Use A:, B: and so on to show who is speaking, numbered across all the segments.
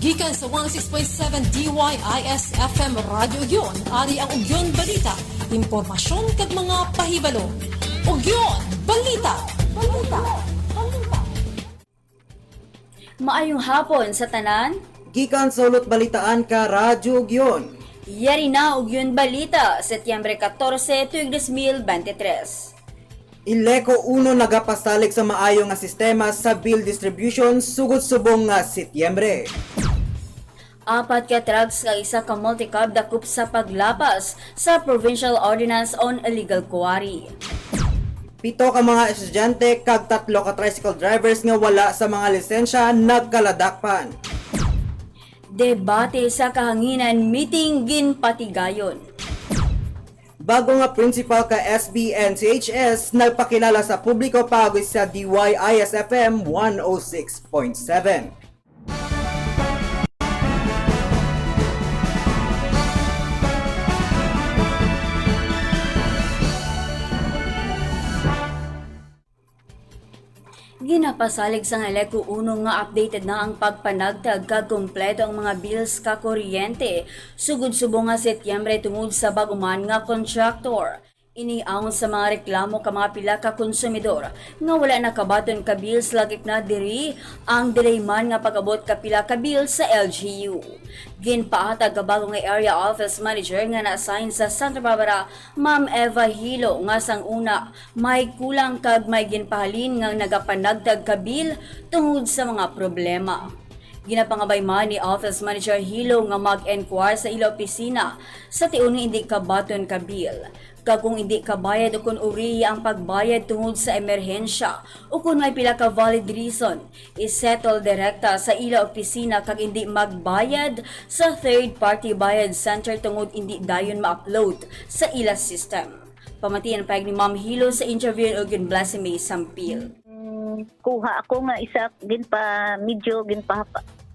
A: Gikan sa 106.7 DYIS FM Radio Ugyon, ari ang Ugyon Balita. Impormasyon kag mga pahibalo. Ugyon Balita.
B: Maayong hapon sa tanan.
C: Gikan sa ulot balitaan ka Radyo Ugyon.
B: Yari na Ugyon Balita, Setyembre 14, tuig 2023.
C: Ileco uno nagapasalig sa maayo nga sistema sa bill distribution sugod subong nga Setyembre.
B: 4 ka trucks kag isa ka multi-cab dakop sa paglapas sa Provincial Ordinance on Illegal Quarry.
C: 7 ka mga estudyante kag 3 ka tricycle drivers nga wala sa mga lisensya nagkaladakpan.
B: Debate sa kahanginan, meeting ginpatigayon.
C: Bago nga principal ka SBNCHS nagpakilala sa publiko pagod sa DYIS FM 106.7.
B: Ginapasalig sa Ileco uno nga updated na ang pagpanagtag kag kompleto ang mga bills ka kuryente sugod subong nga Setyembre tungod sa baguman nga contractor. Iniaon sa mga reklamo ka mga pila ka konsumidor nga wala nakabaton ka bills lagip na diri ang delay man nga pag-abot ka pila ka bills sa LGU. Ginpahatag ka bago nga area office manager nga na-assign sa Santa Barbara, Ma'am Eva Hilo, nga sang una may kulang kag may ginpahalin nga nagapanagtag ka bill tungod sa mga problema. Ginapangabay man ni Office Manager Hilo nga mag-enquire sa ila opisina sa tiun nga hindi kabaton ka bill. Kag kung hindi kabayad o kung uri ang pagbayad tungod sa emerhensya o kung may pila ka valid reason, isettle direkta sa ila opisina kag hindi magbayad sa third party bayad center tungod hindi dayon ma-upload sa ila system. Pamatian payag ni Ma'am Hilo sa interview o Blessing Sampil.
D: Kuha ako nga isa medyo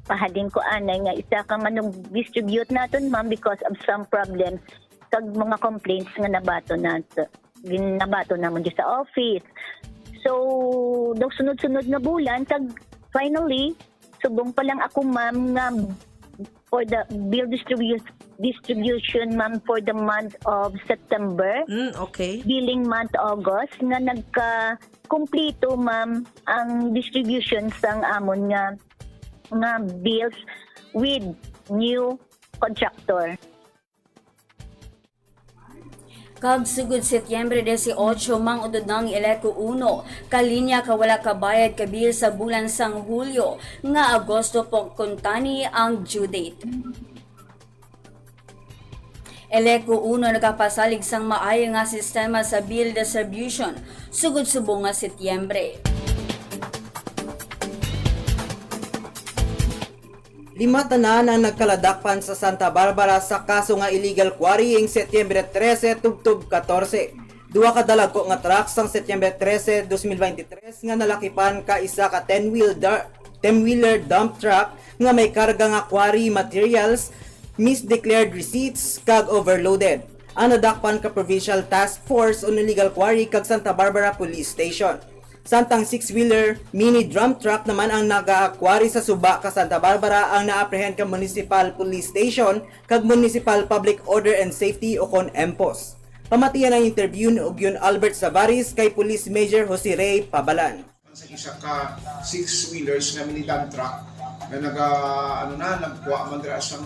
D: pahalin ko anay nga isa ka manong distribute naton ma'am because of some problems kag mga complaints nga nabato namon sa office. So daw sunod-sunod na bulan kag finally subong pa lang ako ma'am nga for the bill distribution ma'am for the month of September.
E: Okay.
D: Billing month August nga nagka-kumpleto ma'am ang distribution sang amon nga bills with new contractor.
B: Kag sugod Setyembre 18 mang udod ng Ileco 1 kalinya ka wala kabayad ka bill sa bulan sang Hulyo nga Agosto po kuntani ang due date. Ileco 1 nagapasalig sang maayo nga sistema sa bill distribution sugod subong nga Setyembre.
C: 5 tanan ang nagkaladakpan sa Santa Barbara sa kaso nga illegal quarrying Setyembre 13 tubtub 14. 2 ka dalagko nga truck sang Setyembre 13, 2023 nga nalakipan ka isa ka 10-wheeler dump truck nga may karga nga quarry materials, misdeclared receipts kag overloaded. Ang nadakpan ka Provincial Task Force on Illegal Quarry kag Santa Barbara Police Station. Samtang 6-wheeler mini drum truck naman ang nag-akwari sa Suba ka Santa Barbara ang na-apprehend ka Municipal Police Station kag Municipal Public Order and Safety o kon MPOS. Pamatian ang interview ni Ugyon Albert Savaris kay Police Major Jose Ray Pabalan.
F: Sa isa ka 6-wheelers na mini dump truck na nagkuha man dira sa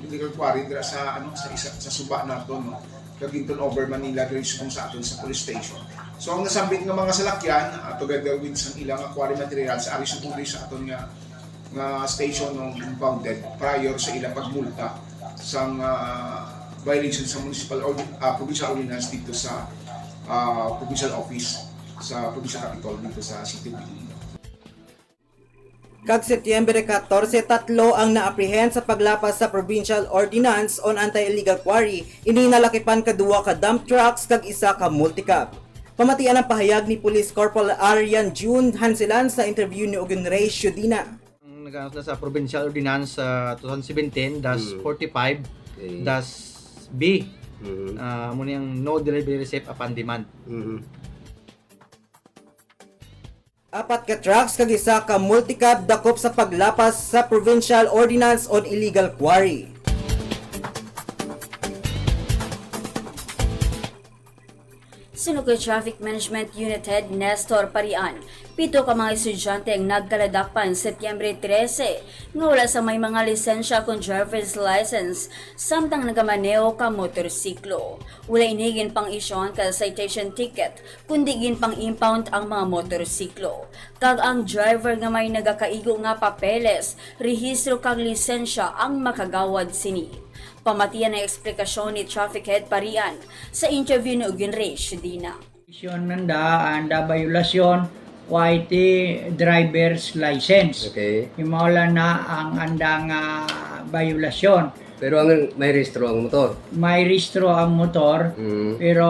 F: illegal quarry dira sa sa Suba naton no. Kaginton over Manila diri sa aton sa police station. So ang nasambit nga mga salakyan together with sa ilang quarry materials ari suguri sa aton nga station ng impounded prior sa ilang pagmulta sa violation sa provincial ordinance dito sa provincial office sa provincial capital dito sa City of Iloilo.
C: Kag Setyembre 14, 3 ang na-apprehend sa paglapas sa Provincial Ordinance on Anti-Illegal Quarry. Ini nalakipan ka 2 ka dump trucks kag isa ka multicab. Pamatian ang pahayag ni Police Corporal Arian June Hanselan sa interview ni Ugyon Ray Shudina.
G: Naghanap na sa Provincial Ordinance 2017-45-B. Muna yung no delivery receipt upon demand.
C: 4 ka trucks kag isa ka multicab dakop sa paglapas sa Provincial Ordinance on Illegal Quarry.
B: Sinukay Traffic Management Unit Head Nestor Parian, 7 ka mga estudyante ang nagkaladakpan Setyembre 13 nga wala sa may mga lisensya kung driver's license samtang nagamaneo ka motorsiklo. Wala inigin pang isyon ka citation ticket kundi gin pang impound ang mga motorsiklo. Kag ang driver nga may nagakaigo nga papeles, rehistro kag lisensya ang makagawad sini. Pamatian na eksplikasyon ni Traffic Head Parian sa interview ni Ugin Reyes Dina.
E: Nanda anda violasyon YT driver's license.
H: Okay.
E: Himawala na ang andang violasyon.
H: Pero ang may rehistro ang motor.
E: May rehistro ang motor, pero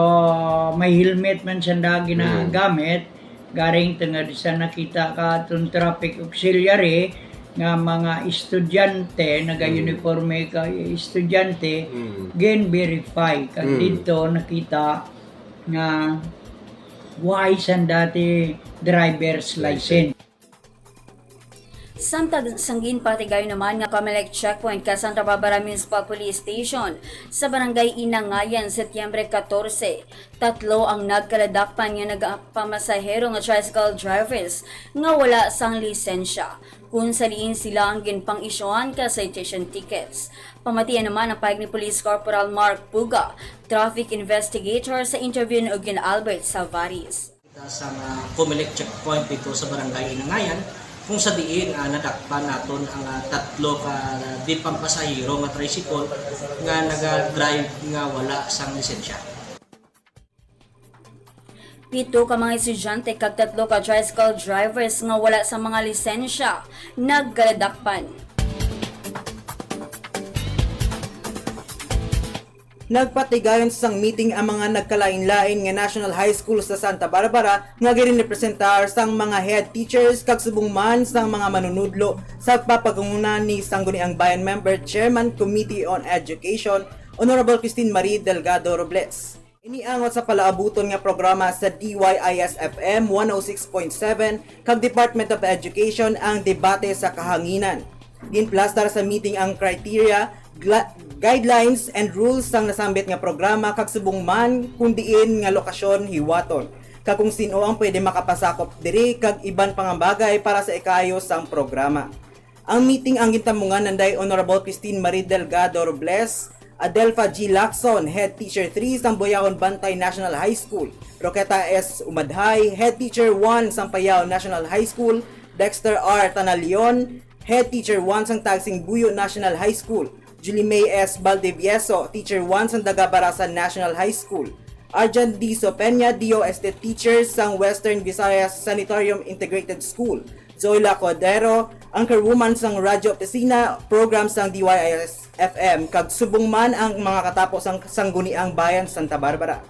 E: may helmet man sanda ginagamit. Garing tungod sa nakita ka itong traffic auxiliary nga mga estudyante, naga-uniforme ka estudyante, gen-verify. Kasi dito nakita nga why san dati driver's license.
B: Samtang sanggin patigayo naman nga Comelec Checkpoint ka Santa Barbara Municipal Police Station sa Barangay Inangayan, Setyembre 14. 3 ang nagkaladakpan nga nagpamasahero nga tricycle drivers nga wala sang lisensya. Kung saliin sila ang ginpang isyohan ka citation tickets. Pamatian naman ang pahig ni Police Corporal Mark Puga, traffic investigator sa interview ni Eugen Albert Salvaris.
I: Sa Comelec Checkpoint dito sa Barangay Inangayan, kung sa diin nadakpan naton ang 3 ka di pampasahero nga tricycle nga naga-drive nga wala sang lisensya.
B: 7 ka mga estudyante kag 3 ka tricycle drivers nga wala sa mga lisensya nagkaladakpan.
C: Nagpatigayon sa meeting ang mga nagkalain-lain nga National High School sa Santa Barbara nga girepresentar sang mga head teachers kag subong man sang mga manunudlo sa papagunguna ni Sangguniang Bayan Member Chairman Committee on Education Honorable Christine Marie Delgado Robles. Iniangot sa palaabuton nga programa sa DYIS-FM 106.7 kag Department of Education ang debate sa kahanginan. Ginplastar sa meeting ang criteria, guidelines and rules sang nasambit nga programa kag subong man kung diin nga lokasyon hiwaton kag kung sino ang pwede makapasakop diri kag iban pang bagay para sa ikaayo sang programa. Ang meeting ang gintamungan nanday Honorable Christine Marie Delgado Robles, Adelfa G. Lacson, Head Teacher 3 sang Boyaon Bantay National High School, Roqueta S. Umadhay, Head Teacher 1 sang Payao National High School, Dexter R. Tanalion, Head Teacher 1 sang Tagsing Buyo National High School, Julie May S. Valdevieso, Teacher 1 sang Dagabarasan National High School, Arjan D. Sopenya, DOST Teacher sang Western Visayas Sanitarium Integrated School, Zoila Cordero, Anchorwoman sang Radyo Opisina, Program sang DYIS-FM, kag subong man ang mga katapos sang Sangguniang Bayan Santa Barbara.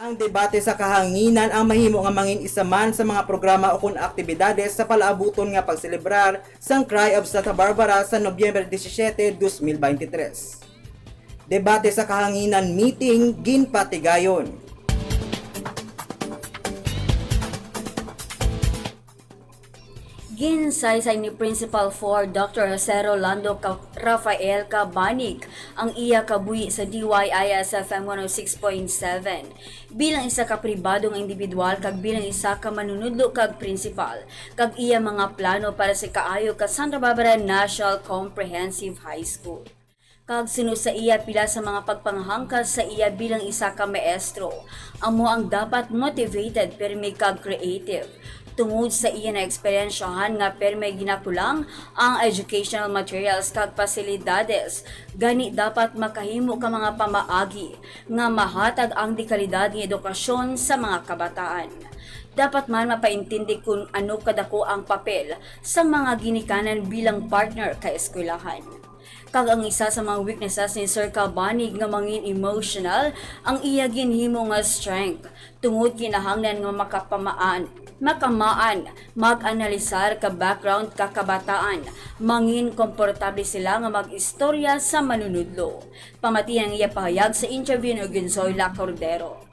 C: Ang debate sa kahanginan ang mahimo nga mangin isa man sa mga programa o kun aktibidades sa palaabuton nga pagselebrar sang Cry of Santa Barbara sa Nobyembre 17, 2023. Debate sa kahanginan meeting ginpatigayon.
B: Ginsaysay ni Principal 4 Dr. Jose Rolando Rafael Cabanig ang iya kabuhi sa DYIS-FM 106.7 bilang isa ka pribadong individual kag bilang isa ka manunudlo kag principal kag iya mga plano para sa kaayo ka Santa Barbara National Comprehensive High School. Kag sino sa iya pila sa mga pagpanghangkas sa iya bilang isa ka maestro, amo ang dapat motivated permi kag creative. Tungod sa iya na eksperyensyahan nga perme ginakulang ang educational materials kag pasilidades, gani dapat makahimo ka mga pamaagi nga mahatag ang dekalidad ng edukasyon sa mga kabataan. Dapat man mapaintindi kung ano kadako ang papel sa mga ginikanan bilang partner ka eskwelahan. Kag ang isa sa mga weaknesses ni Sir Cabanig nga mangin emotional ang iya ginhimo nga strength tungod kinahanglan nga makamaan, mag-analisar ka background ka kabataan, mangin komportable sila nga mag-istorya sa manunudlo. Pamati ang iya pahayag sa interview ni Gonzoila Cordero.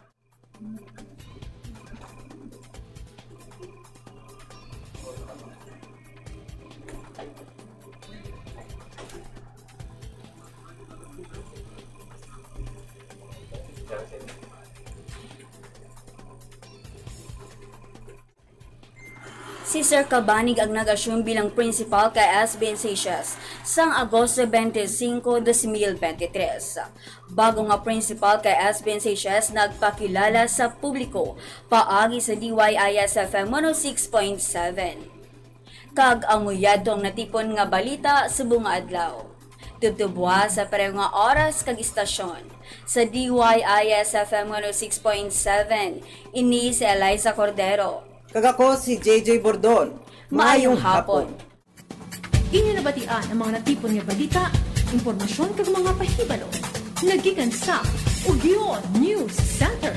B: Si Sir Cabanig ang nag-assume bilang principal kay SB Iglesias sang Agosto 25, 2023. Bago nga principal kay SB Iglesias, nagpakilala sa publiko paagi sa DYIS-FM 106.7. Kag amuyado ang natipon nga balita sa bunga adlaw. Tubtubwa sa pareho nga oras kag istasyon. Sa DYIS-FM 106.7, ini si Eliza Cordero.
C: Kagako si JJ Bordon.
B: Maayong hapon.
A: Ininabatian ang mga natipon nga balita, impormasyon kag mga pahibalo. Nagikan sa Ugyon News Center.